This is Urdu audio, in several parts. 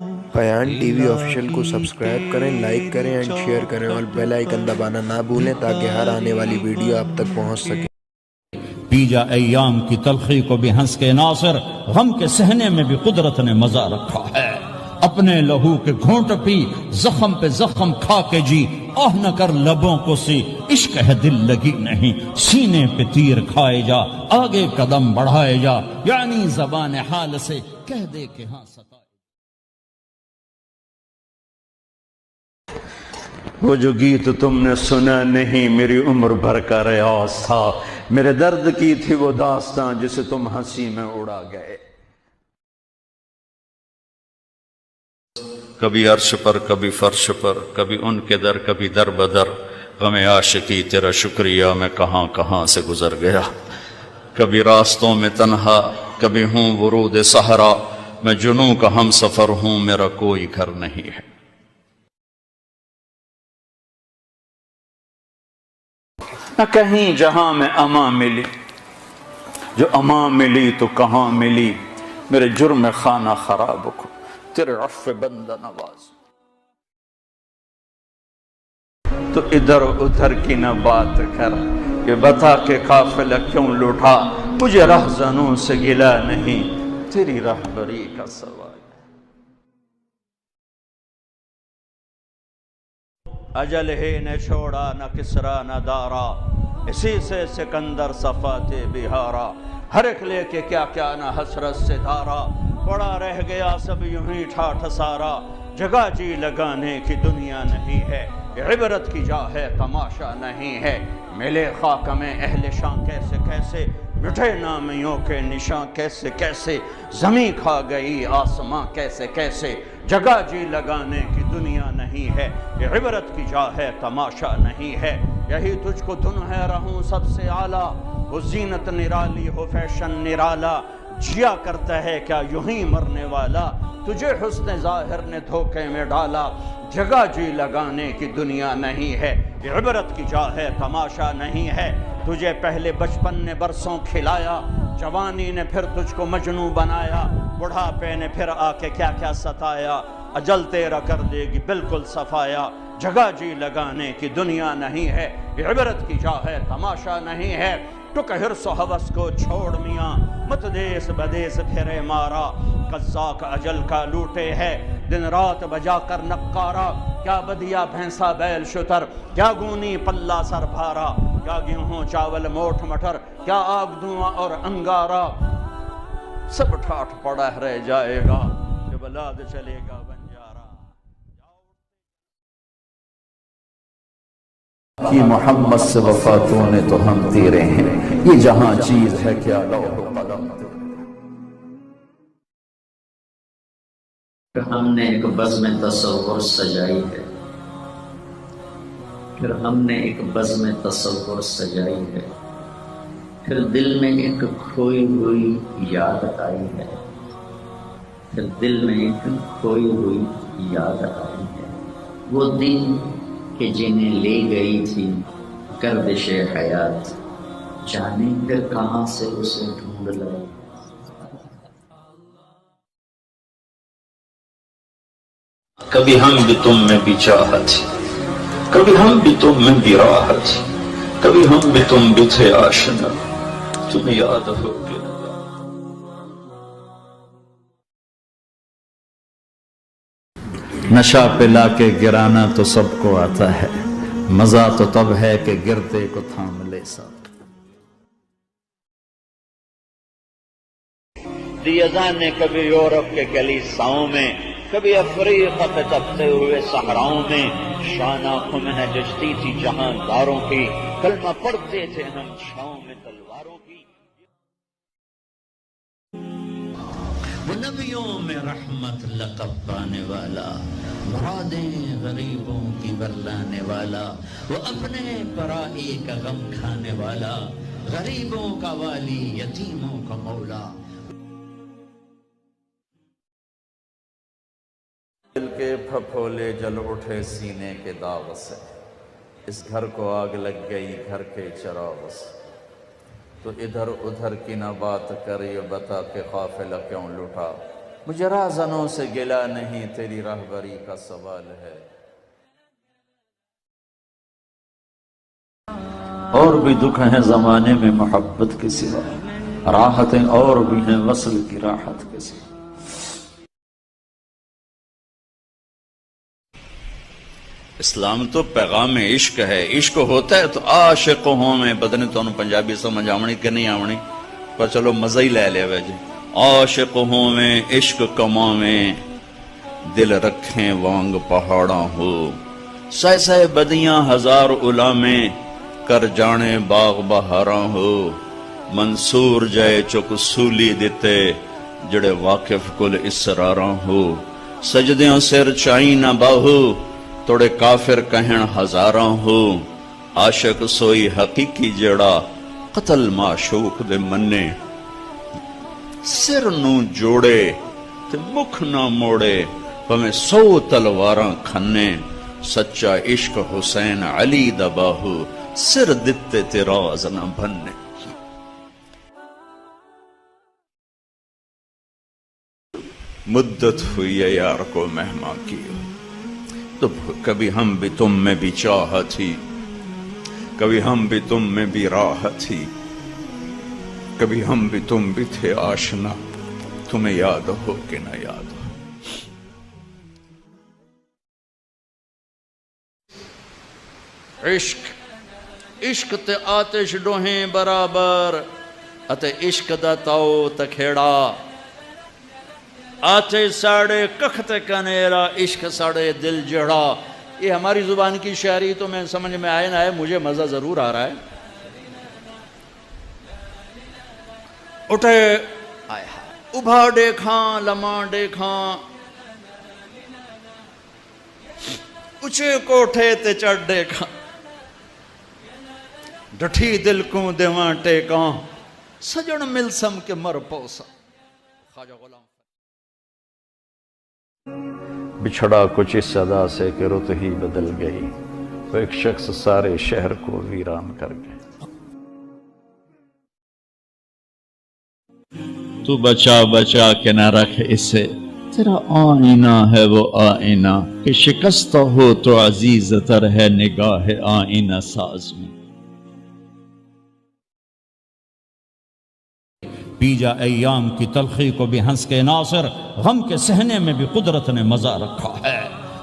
پیان ٹی وی آفیشیل کو سبسکرائب کریں، لائک کریں اینڈ شیئر کریں اور بیل آئیکن دبانا نہ بھولیں تاکہ ہر آنے والی ویڈیو آپ تک پہنچ سکے۔ پی جا ایام کی تلخی کو بھی ہنس کے ناصر، غم کے سہنے میں بھی قدرت نے مزہ رکھا ہے۔ اپنے لہو کے گھونٹ پی، زخم پہ زخم کھا کے جی، آہ نہ کر لبوں کو سی، عشق ہے دل لگی نہیں، سینے پہ تیر کھائے جا، آگے قدم بڑھائے جا، یعنی زبان حال سے کہہ دے کہ ہاں ستائے۔ وہ جو گیت تم نے سنا نہیں میری عمر بھر کا ریاض تھا، میرے درد کی تھی وہ داستاں جسے تم ہنسی میں اڑا گئے۔ کبھی عرش پر کبھی فرش پر، کبھی ان کے در کبھی در بدر، غم عاشقی تیرا شکریہ میں کہاں کہاں سے گزر گیا۔ کبھی راستوں میں تنہا، کبھی ہوں ورود صحرا، میں جنوں کا ہم سفر ہوں، میرا کوئی گھر نہیں ہے۔ نہ کہیں جہاں میں اما ملی، جو اما ملی تو کہاں ملی، میرے جرم خانہ خراب کو تیرے عفو بندہ نواز۔ تو ادھر ادھر کی نہ بات کر، یہ بتا کہ قافلہ کیوں لوٹا، مجھے رہزنوں سے گلا نہیں، تیری رہبری کا سوال۔ اجل ہی نے چھوڑا نہ کسرا نہ دارا، اسی سے سکندر صفات بہارا، ہر ایک لے کے کیا کیا نہ حسرت سے دھارا، پڑا رہ گیا سب یوں ہی ٹھاٹھ سارا، جگہ جی لگانے کی دنیا نہیں ہے، عبرت کی جا ہے تماشا نہیں ہے، ملے خاک میں اہل شان کیسے کیسے، مٹھے نامیوں کے نشان کیسے کیسے، زمین کھا گئی آسماں کیسے کیسے، جگہ جی لگانے کی دنیا نہیں ہے، یہ عبرت کی جا ہے تماشا نہیں ہے، یہی تجھ کو دن ہے رہوں سب سے اعلیٰ، وہ زینت نرالی ہو فیشن نرالا، جیا کرتا ہے کیا یوں ہی مرنے والا، تجھے حسن ظاہر نے دھوکے میں ڈالا، جگہ جی لگانے کی دنیا نہیں ہے، یہ عبرت کی جا ہے تماشا نہیں ہے، تجھے پہلے بچپن نے برسوں کھلایا، جوانی نے پھر تجھ کو مجنوں بنایا، بڑھاپے نے پھر آ کے کیا کیا ستایا، اجل تیرا کر دے گی بالکل صفایا، جگہ جی لگانے کی دنیا نہیں ہے، یہ عبرت کی جا ہے تماشا نہیں ہے، ٹک حرص و حوث کو چھوڑ میاں، مت دیس بدیس پھرے مارا، قزاق اجل کا لوٹے ہے، دن رات بجا کر نقارا، کیا بدیا بھینسا بیل شتر، کیا گونی پلہ سر بھارا، کیا گیہوں چاول موٹھ مٹر، کیا آگ دھواں اور انگارا، سب ٹھاٹھ پڑا رہ جائے گا، جب بلاد چلے گا بنجارا۔ کی محمد سے وفاتوں نے تو ہم تیرے ہیں، یہ جہاں چیز ہے کیا لوح و قلم۔ ہم نے ایک بزم تصور سجائی ہے، پھر ہم نے ایک بزم تصور سجائی ہے، پھر دل میں ایک کھوئی ہوئی یاد آئی ہے، پھر دل میں ایک کھوئی ہوئی یاد آئی ہے، وہ دن کہ جنہیں لے گئی تھی گردش حیات، جانے پھر کہاں سے اسے ڈھونڈ لائی۔ کبھی ہم بھی تم میں بھی چاہت، کبھی ہم بھی تم میں بھی راحت، کبھی ہم بھی تم بھی تھے آشنا، تمہیں یاد ہو کہ نہ۔ نشہ پلا کے گرانا تو سب کو آتا ہے، مزہ تو تب ہے کہ گرتے کو تھام لے ساتھ۔ دیزان نے کبھی یورپ کے کلیساؤں میں، کبھی افریقہ پہ تپتے ہوئے صحراؤں میں، شان آنکھوں میں نہ جچتی تھی جہانداروں کی، کلمہ پڑھتے تھے ہم چھاؤں میں تلواروں کی۔ وہ نبیوں میں رحمت لقب پانے والا، مرادیں غریبوں کی برلانے والا، وہ اپنے پرائی کا غم کھانے والا، غریبوں کا والی یتیموں کا مولا۔ دل کے پھپھولے جل اٹھے سینے کے داغ سے، اس گھر کو آگ لگ گئی گھر کے چراغ سے، تو ادھر ادھر کی نہ بات کر، یہ بتا کہ قافلہ کیوں لٹا، مجھے راہزنوں سے گلا نہیں، تیری راہبری کا سوال ہے۔ اور بھی دکھ ہیں زمانے میں محبت کے سوا، راحتیں اور بھی ہیں وصل کی راحت کے سوا۔ اسلام تو پیغام عشق ہے، عشق ہوتا ہے تو عاشق ہوں میں، پتہ نہیں تو پنجابی سمجھ آونی کہ نہیں آونی، پر چلو مزہ ہی لے لے وجہ۔ عاشق ہوں میں عشق کماں میں، دل رکھیں وانگ پہاڑاں ہو، سہ سہ بدیاں ہزار علامیں، کر جانے باغ بہاراں ہو، منصور جائے چک سولی دیتے، جڑے واقف کل اسراراں ہو، سجدیاں سر چائی نہ باہو، توڑے کافر کہن ہزاراں ہو، عاشق سوئی حقیقی جڑا، قتل معشوق دے منے، سر نو جوڑے تے مکھ نہ موڑے، پمیں 100 تلواراں کھنے، سچا عشق حسین علی دا باہو، سر دتے تے راز نہ بھنے۔ مدت ہوئی ہے یار کو مہمان کی، تو کبھی ہم بھی تم میں بھی چاہ تھی، کبھی ہم بھی تم میں بھی راہ تھی، کبھی ہم بھی تم بھی تھے آشنا، تمہیں یاد ہو کہ نہ یاد ہو۔ عشق عشق تے آتش ڈوہیں برابر، اتے عشق دا تاؤ تکھیڑا، آتے ساڑے کخت کنیرا، عشق ساڑے دل جڑا۔ یہ ہماری زبان کی شاعری تو میں سمجھ میں آئے نہ آئے، مجھے مزہ ضرور آ رہا ہے۔ اٹھے ابھا دیکھاں لمحہ دیکھاں، اچھے کوٹھے تے چڑھ دیکھاں، ڈٹھی دل کو دیواں ٹیکاں، سجن ملسم کے مر پوسا۔ خواجہ غلام بچھڑا کچھ اس ادا سے کہ رت ہی بدل گئی، وہ ایک شخص سارے شہر کو ویران کر گئے۔ تو بچا بچا کے نہ رکھ اسے، تیرا آئینہ ہے وہ آئینہ، کہ شکستہ ہو تو عزیز تر ہے نگاہ آئینہ ساز میں۔ پی جا ایام کی تلخی کو بھی ہنس کے ناصر، غم کے سہنے میں بھی قدرت نے مزہ رکھا ہے۔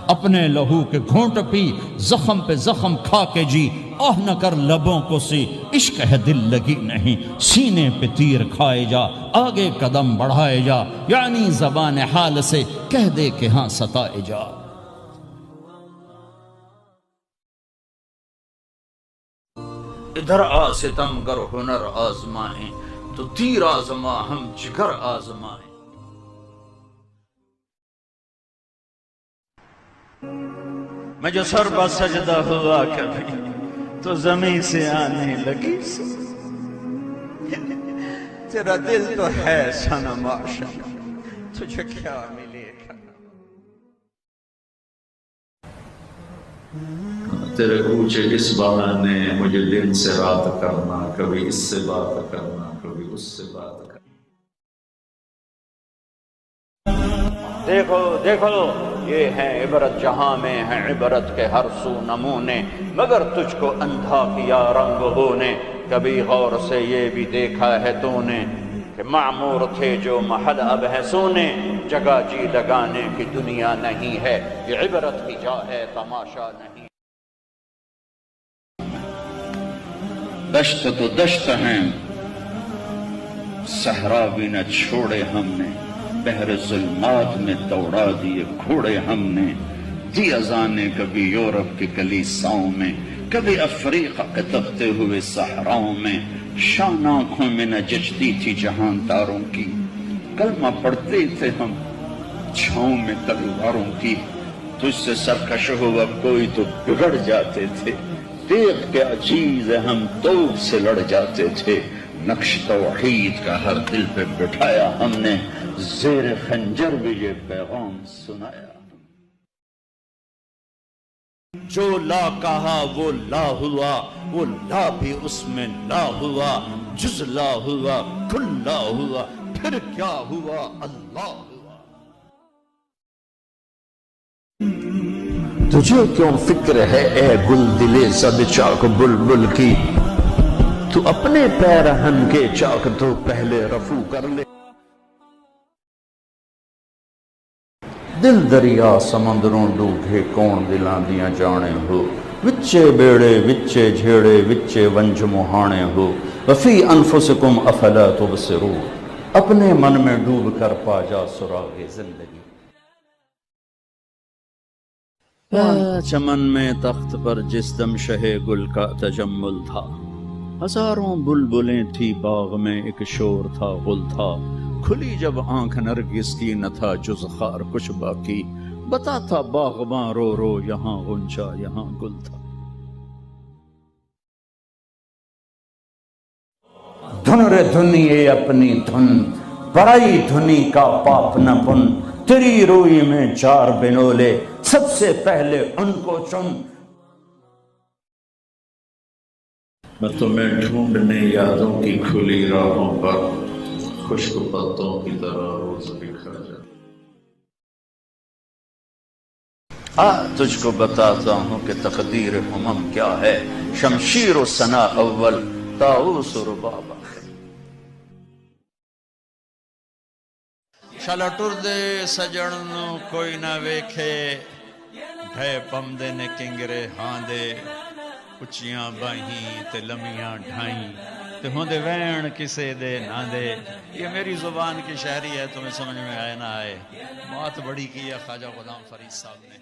اپنے لہو کے گھونٹ پی، زخم پہ زخم کھا کے جی، آہ نہ کر لبوں کو سی، عشق ہے دل لگی نہیں، سینے پہ تیر کھائے جا، آگے قدم بڑھائے جا، یعنی زبان حال سے کہہ دے کہ ہاں ستائے جا۔ ادھر آ ستم گر ہنر آزمائیں، تو تیر آزما ہم جگر آزمائیں۔ میں جو سر بہ سجدہ ہوا کبھی، تو زمین سے آنے لگی سی، تیرا دل تو ہے صنم آشنا، تجھے کیا ملے گا۔ تیرے اونچے اس بہانے مجھے دن سے رات کرنا، کبھی اس سے بات کرنا، کبھی اس سے بات کرنا۔ دیکھو دیکھو یہ ہے عبرت، جہاں میں ہے عبرت کے ہر سو نمونے، مگر تجھ کو اندھا کیا رنگوں نے، کبھی غور سے یہ بھی دیکھا ہے تو نے، کہ معمور تھے جو محل اب ہے سونے، جگہ جی لگانے کی دنیا نہیں ہے، یہ عبرت کی جا ہے تماشا نہیں۔ دشت تو دشت ہیں، صحرا بھی نہ چھوڑے ہم نے، بحر ظلمات میں دوڑا دیے گھوڑے ہم نے، دی اذانیں کبھی یورپ کی کلیساؤں میں، کبھی افریقہ کے تپتے ہوئے صحراؤں میں، شان آنکھوں میں نہ جچتی تھی جہان تاروں کی، کلمہ پڑھتے تھے ہم چھاؤں میں تلواروں کی، تجھ سے سرکش ہوا کوئی تو بگڑ جاتے تھے، دیکھ کے عجیز ہم توپ سے لڑ جاتے تھے، نقش توحید کا ہر دل پہ بٹھایا ہم نے، زیر خنجر بھی یہ پیغام سنایا۔ جو لا کہا وہ لا ہوا، وہ لا بھی اس میں لا ہوا، جز لا ہوا کل لا ہوا، پھر کیا ہوا اللہ ہوا۔ تجھے کیوں فکر ہے اے گل دلے زد چاک بلبل کی، تو اپنے پیرہن کے چاک تو پہلے رفو کر لے۔ دل دریا سمندروں ڈوبے کون دلاں دیاں جانے ہو، وچے بیڑے وچے جھیڑے وچے ونج مہانے ہو، وفی انفسکم افلا تبصرون، اپنے من میں ڈوب کر پا جا سراغ زندگی۔ چمن میں تخت پر جس دم شہ گل کا تجمل تھا، ہزاروں بلبلیں تھی باغ میں ایک شور تھا غل تھا، کھلی جب آنکھ نرگس کی نہ تھا جز خار کچھ باقی، بتا تھا باغباں رو رو یہاں غنچہ یہاں گل تھا۔ دھن رے دھنیے اپنی دھن، پرائی دھنی کا پاپ نہ پن، تیری روئی میں چار بنولے سب سے پہلے ان کو چن۔ میں تمہیں ڈھونڈنے یادوں کی کھلی راہوں پر، خشک پتوں کی طرح روز بکھر جا۔ تجھ کو بتاتا ہوں کہ تقدیر ہمم کیا ہے، شمشیر و ثنا اول طاؤس و رباب آخر۔ شالا ٹر دے سجن نو کوئی نہ ویکھے، ڈھے پمدے نے کنگرے ہاں دے، اچیاں باہیں تے لمیاں ڈھائیں تے ہوندے وین کسے دے نہ دے۔ یہ میری زبان کی شاعری ہے، تمہیں سمجھ میں آئے نہ آئے، بات بڑی کی ہے خواجہ غلام فرید صاحب نے۔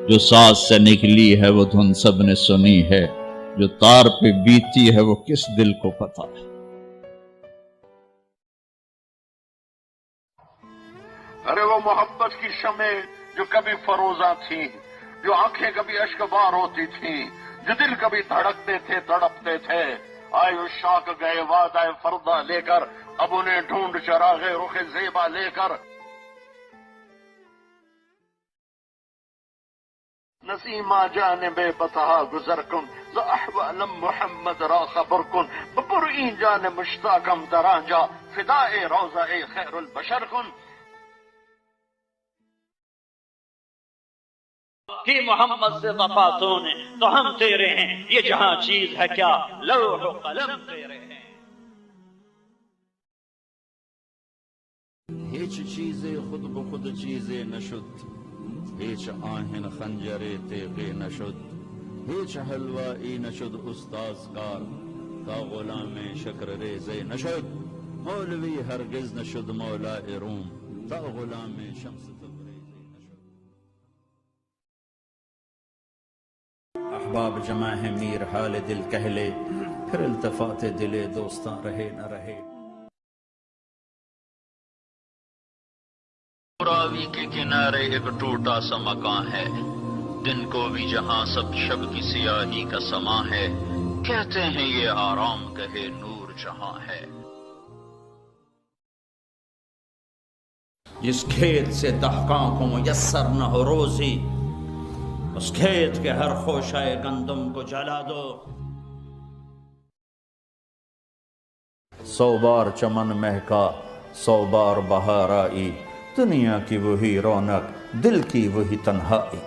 جو ساز سے نکلی ہے وہ دھن سب نے سنی ہے، جو تار پہ بیتی ہے وہ کس دل کو پتا ہے۔ ارے وہ محبت کی شمع جو کبھی فروزاں تھی، جو آنکھیں کبھی اشکبار ہوتی تھیں، جو دل کبھی دھڑکتے تھے تڑپتے تھے، آئے عشاق گئے وعدہ فردا لے کر، اب انہیں ڈھونڈ چراغ رخ زیبا لے کر۔ نسیمہ جانب بتہا گزر کن، ز احوالم محمد را خبر کن، بپر این جان مشتاقم در آنجا، فدائے روضہ خیر البشر کن۔ کہ محمد سے وفاتوں نے تو ہم تیرے ہیں، یہ جہاں چیز ہے کیا لوح و قلم تیرے ہیں۔ ہیچ چیزیں خود بخود چیزیں نشد، ہیچ آہن خنجر تیغے نشد، ہیچ حلوائی نشد استاذ کار، تا غلام شکر ریزے نشد، مولوی ہرگز نشد مولا روم، تا غلام شمس تبریزے نشد۔ احباب جمع ہے میر حال دل کہہ لے، پھر التفات دل دوستاں رہے نہ رہے۔ راوی کے کنارے ایک ٹوٹا سا مکان ہے، دن کو بھی جہاں سب شب کی سیاہی کا سما ہے، کہتے ہیں یہ آرام گہے نور جہاں ہے۔ جس کھیت سے دہقاں کو میسر نہ ہو روزی، اس کھیت کے ہر خوشہ گندم کو جلا دو۔ 100 بار چمن مہکا 100 بار بہار آئی، دنیا کی وہی رونق دل کی وہی تنہائی۔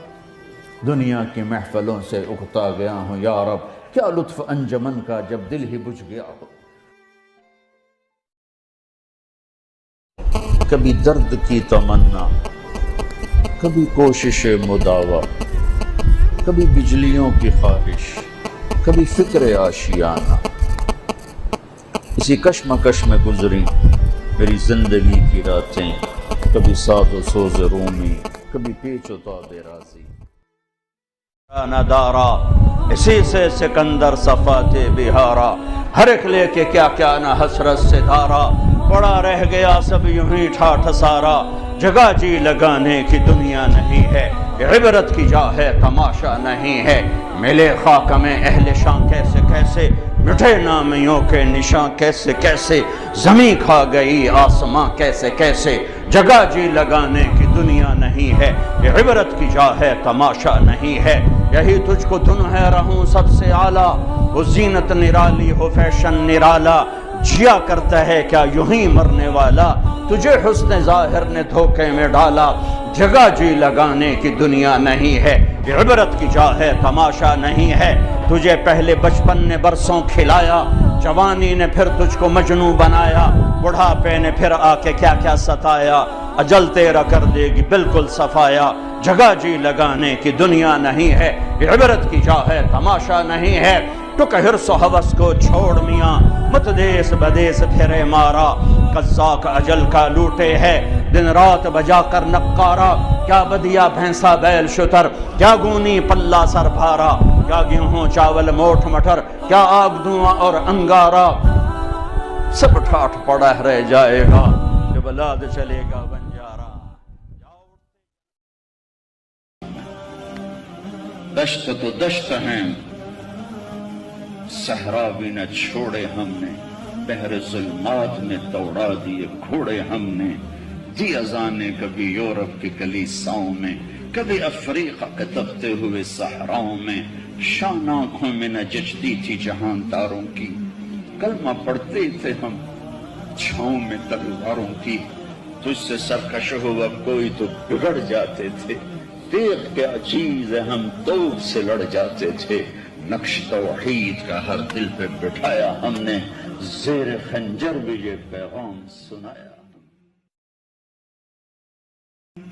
دنیا کی محفلوں سے اکتا گیا ہوں یا رب، کیا لطف انجمن کا جب دل ہی بجھ گیا ہو۔ کبھی درد کی تمنا، کبھی کوشش مداوا، کبھی بجلیوں کی خواہش، کبھی فکر آشیانہ، اسی کشمکش میں گزری میری زندگی کی راتیں، کبھی ساز و سوز رومی، کبھی پیچ و تاب رازی۔ ندارا اسی سے سکندر صفات بہارا، ہر ایک لے کے کیا کیا نہ حسرت سے دھارا، پڑا رہ گیا سب یوں ہی ٹھاٹھ سارا، جگہ جی لگانے کی دنیا نہیں ہے، عبرت کی جا ہے تماشا نہیں ہے۔ ملے خاک میں اہل شان کیسے کیسے، مٹھے نامیوں کے نشان کیسے کیسے، زمین کھا گئی آسماں کیسے کیسے، جگہ جی لگانے کی دنیا نہیں ہے، یہ عبرت کی جا ہے تماشا نہیں ہے۔ یہی تجھ کو دھن ہے رہوں سب سے اعلیٰ، وہ زینت نرالی ہو فیشن نرالا، جیا کرتا ہے کیا یوں ہی مرنے والا، تجھے حسن ظاہر نے دھوکے میں ڈالا، جگہ جی لگانے کی دنیا نہیں ہے، یہ عبرت کی جا ہے تماشا نہیں ہے۔ تجھے پہلے بچپن نے برسوں کھلایا، جوانی نے پھر تجھ کو مجنوں بنایا، بڑھاپے نے پھر آ کے کیا کیا ستایا، اجل تیرا کر دے گی بالکل صفایا۔ جگہ جی لگانے کی دنیا نہیں ہے، یہ عبرت کی جا ہے تماشا نہیں ہے۔ ٹک حرص و ہوس کو چھوڑ میاں، مت دیس بدیس پھرے مارا، قزاق اجل کا لوٹے ہے دن رات بجا کر نقارا۔ کیا بدیا بھینسا بیل شتر، کیا گونی پلہ سر بھارا، کیا گیہوں چاول موٹھ مٹر، کیا آگ دھواں اور انگارا۔ سب ٹھاٹھ پڑا رہ جائے گا جب لاد چلے گا بنجارا۔ دشت تو دشت ہیں، صحرا بھی نہ چھوڑے ہم نے، بحر ظلمات میں دوڑا دیے گھوڑے ہم نے۔ دی اذانیں کبھی یورپ کی کلیساؤں میں، کبھی افریقہ کے تپتے ہوئے صحراؤں میں۔ شان آنکھوں میں نہ جچتی تھی جہان تاروں کی، کلمہ پڑھتے تھے ہم چھاؤں میں تلواروں کی۔ تجھ سے سرکش ہوا کوئی تو بگڑ جاتے تھے، دیکھ کے عجیز ہم توپ سے لڑ جاتے تھے۔ نقش توحید کا ہر دل پہ بٹھایا ہم نے، زیر خنجر بھی یہ پیغام سنایا۔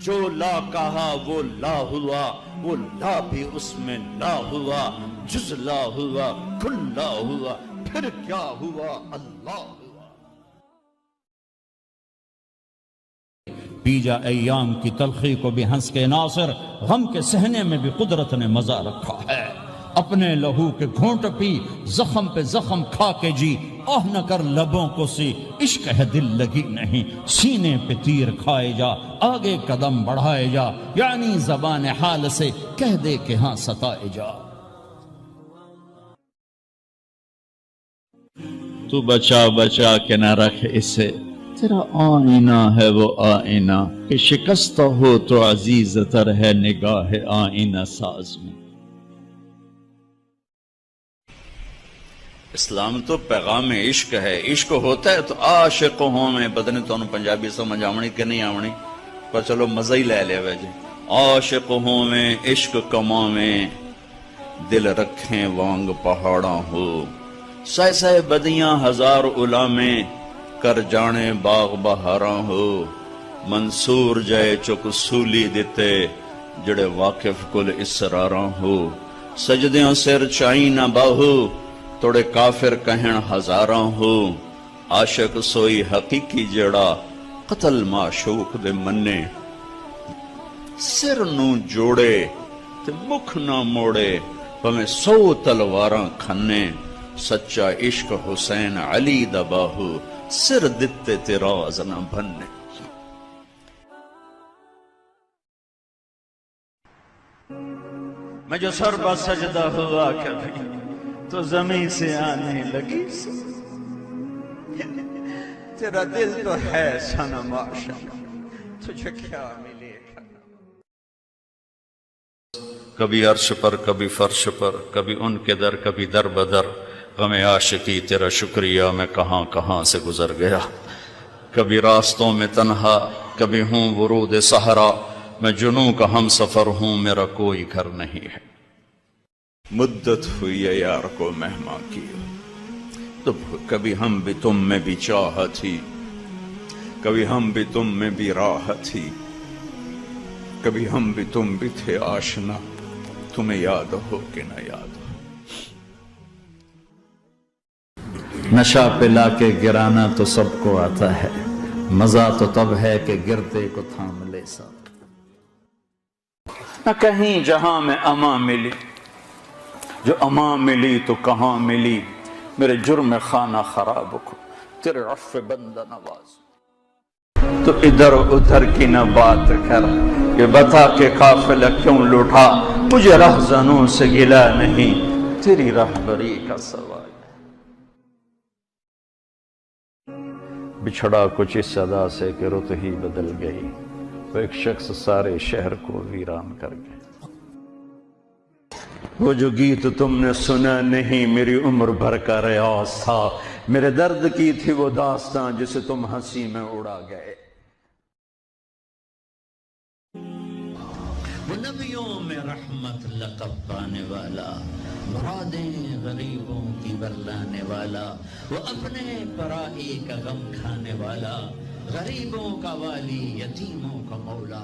جو لا کہا وہ لا ہوا، وہ لا بھی اس میں لا ہوا، جز لا ہوا کل لا ہوا، پھر کیا ہوا اللہ ہوا۔ بیجا ایام کی تلخی کو بھی ہنس کے ناصر، غم کے سہنے میں بھی قدرت نے مزہ رکھا ہے۔ اپنے لہو کے گھونٹ پی، زخم پہ زخم کھا کے جی، آہ نہ کر لبوں کو سی، عشق ہے دل لگی نہیں، سینے پہ تیر کھائے جا، آگے قدم بڑھائے جا، یعنی زبان حال سے کہہ دے کہ ہاں ستائے جا۔ تو بچا بچا کے نہ رکھ اسے، تیرا آئینہ ہے وہ آئینہ، کہ شکستہ ہو تو عزیز تر ہے نگاہ آئینہ ساز میں۔ اسلام تو پیغام عشق ہے، عشق ہوتا ہے تو عاشق ہوں میں، پتہ نہیں تو پنجابی سمجھ آونی کہ نہیں آونی، پر چلو مزہ ہی لے لے ویجے۔ عاشق ہوں میں عشق کماں میں، دل رکھیں وانگ پہاڑاں ہو، سہ سہ بدیاں ہزار علامیں، کر جانے باغ بہاراں ہو، منصور جائے چک سولی دیتے، جڑے واقف کل اسراراں ہو، سجدیوں سر چائی نہ باہو، توڑے کافر کہن ہزاراں ہو، عاشق سوئی حقیقی جڑا، قتل معشوق دے منے، سر نو جوڑے تے مکھ نہ موڑے، پمیں 100 تلواراں کھنے، سچا عشق حسین علی دا باہو، سر دتے تے راز نہ بھنے۔ میں جو سر بہ سجدہ ہوا کبھی تو زمین سے آنے لگی سی، تیرا دل تو ہے صنم عاشق، تجھے کیا ملے گا۔ کبھی عرش پر کبھی فرش پر، کبھی ان کے در کبھی در بدر، غم عاشقی تیرا شکریہ میں کہاں کہاں سے گزر گیا۔ کبھی راستوں میں تنہا، کبھی ہوں ورود صحرا، میں جنوں کا ہم سفر ہوں، میرا کوئی گھر نہیں ہے۔ مدت ہوئی ہے یار کو مہمان کی، تو کبھی ہم بھی تم میں بھی چاہ تھی، کبھی ہم بھی تم میں بھی راہ تھی، کبھی ہم بھی تم بھی تھے آشنا، تمہیں یاد ہو کہ نہ یاد ہو۔ نشہ پلا کے گرانا تو سب کو آتا ہے، مزہ تو تب ہے کہ گرتے کو تھام لے ساتھ۔ نہ کہیں جہاں میں امان ملی، جو امان ملی تو کہاں ملی، میرے جرم خانہ خراب کو تیرے عفو بندہ نواز۔ تو ادھر ادھر کی نہ بات کر، یہ بتا کہ قافلہ کیوں لوٹا، مجھے رہزنوں سے گلا نہیں، تیری رہبری کا سوال۔ بچھڑا کچھ اس صدا سے کہ رت ہی بدل گئی، وہ ایک شخص سارے شہر کو ویران کر گیا۔ وہ جو گیت تم نے سنا نہیں، میری عمر بھر کا ریاض تھا، میرے درد کی تھی وہ داستان جسے تم ہنسی میں اڑا گئے۔ وہ نبیوں میں رحمت لقب پانے والا، مرادیں غریبوں کی برلانے والا، وہ اپنے پرائی کا غم کھانے والا، غریبوں کا والی، یتیموں کا مولا۔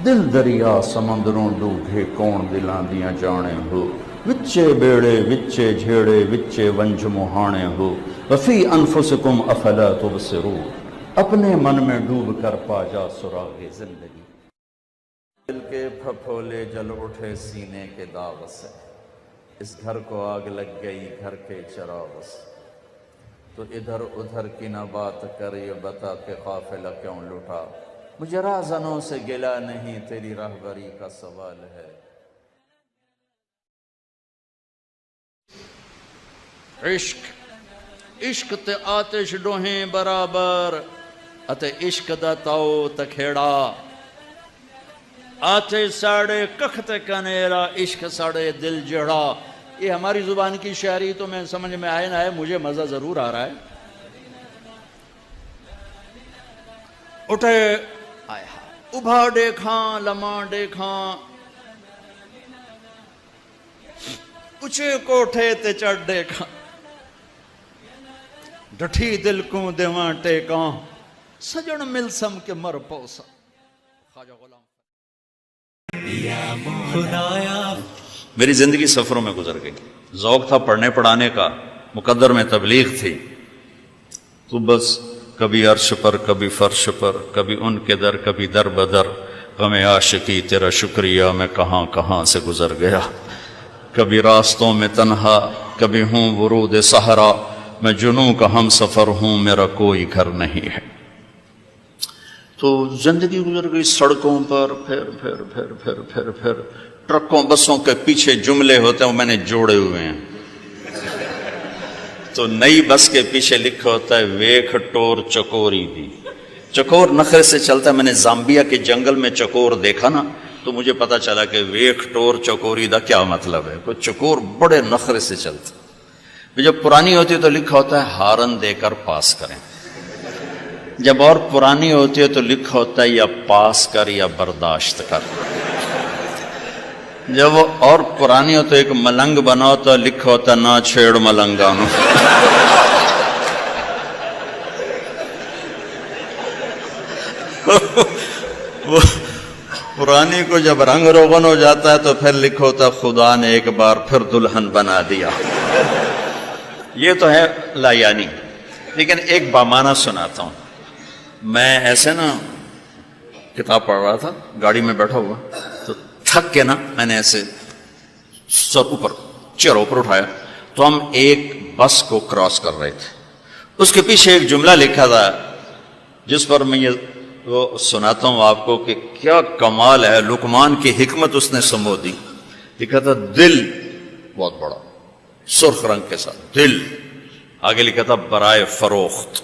دل دریا سمندروں ڈوبے کون دلاں دیاں جانے ہو، وچے بیڑے وچے جھیڑے وچے ونج مہانے ہو، وفی انفسکم افلا تبصرون، اپنے من میں ڈوب کر پا جا سراغ زندگی۔ دل کے پھپھولے جل اٹھے سینے کے داغ سے، اس گھر کو آگ لگ گئی گھر کے چراغ سے، تو ادھر ادھر کی نہ بات کر، یہ بتا کہ قافلہ کیوں لٹا، مجھے راہزنوں سے گلا نہیں، تیری راہبری کا سوال ہے۔ عشق تے آتش ڈوہیں برابر، اتے عشق دا تاؤ تکھیڑا، آتش ساڑے ککھ تے کنیرا، عشق ساڑے دل جڑا۔ یہ ہماری زبان کی شاعری تو میں سمجھ میں آئے نہ آئے، مجھے مزہ ضرور آ رہا ہے۔ اٹھے ابھا دیکھاں لمحہ دیکھاں، اچھے کوٹھے تے چڑھ دیکھاں، ڈٹھی دل کو دیواں ٹیکاں، سجن مل سم کے مر پوسا۔ خواجہ غلام میری زندگی سفروں میں گزر گئی، ذوق تھا پڑھنے پڑھانے کا، مقدر میں تبلیغ تھی، تو بس کبھی عرش پر کبھی فرش پر، کبھی ان کے در کبھی در بدر، غم عاشقی تیرا شکریہ میں کہاں کہاں سے گزر گیا، کبھی راستوں میں تنہا کبھی ہوں ورود صحرا، میں جنوں کا ہم سفر ہوں میرا کوئی گھر نہیں ہے۔ تو زندگی گزر گئی سڑکوں پر، پھر پھر پھر پھر پھر پھر ٹرکوں بسوں کے پیچھے جملے ہوتے ہیں، میں نے جوڑے ہوئے ہیں۔ تو نئی بس کے پیچھے لکھا ہوتا ہے ویکھ ٹور چکوری دی، چکور نخرے سے چلتا ہے۔ میں نے زامبیا کے جنگل میں چکور دیکھا نا، تو مجھے پتا چلا کہ ویکھ ٹور چکوری دا کیا مطلب ہے۔ کوئی چکور بڑے نخرے سے چلتا، جب پرانی ہوتی ہے تو لکھا ہوتا ہے ہارن دے کر پاس کریں، جب اور پرانی ہوتی ہے تو لکھا ہوتا ہے یا پاس کر یا برداشت کر، جب وہ اور پرانی ہو تو ایک ملنگ بنا ہوتا ہے، لکھا ہوتا ہے نہ چھیڑ ملنگانو۔ وہ پرانی کو جب رنگ روغن ہو جاتا ہے تو پھر لکھا ہوتا ہے خدا نے ایک بار پھر دلہن بنا دیا۔ یہ تو ہے لایانی، لیکن ایک بامانہ سناتا ہوں۔ میں ایسے نا کتاب پڑھ رہا تھا، گاڑی میں بیٹھا ہوا، تو تھک کے نا میں نے ایسے سر اوپر چیئر اوپر اٹھایا، تو ہم ایک بس کو کراس کر رہے تھے، اس کے پیچھے ایک جملہ لکھا تھا جس پر میں یہ وہ سناتا ہوں آپ کو کہ کیا کمال ہے، لقمان کی حکمت اس نے سمو دی۔ لکھا تھا دل، بہت بڑا سرخ رنگ کے ساتھ دل، آگے لکھا تھا برائے فروخت،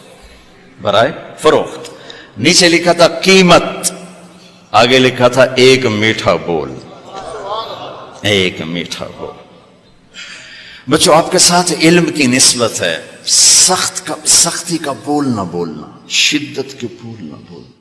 برائے فروخت، نیچے لکھا تھا قیمت، آگے لکھا تھا ایک میٹھا بول، ایک میٹھا بول۔ بچوں آپ کے ساتھ علم کی نسبت ہے، سختی کا بول نہ بولنا، شدت کے بول نہ بولنا۔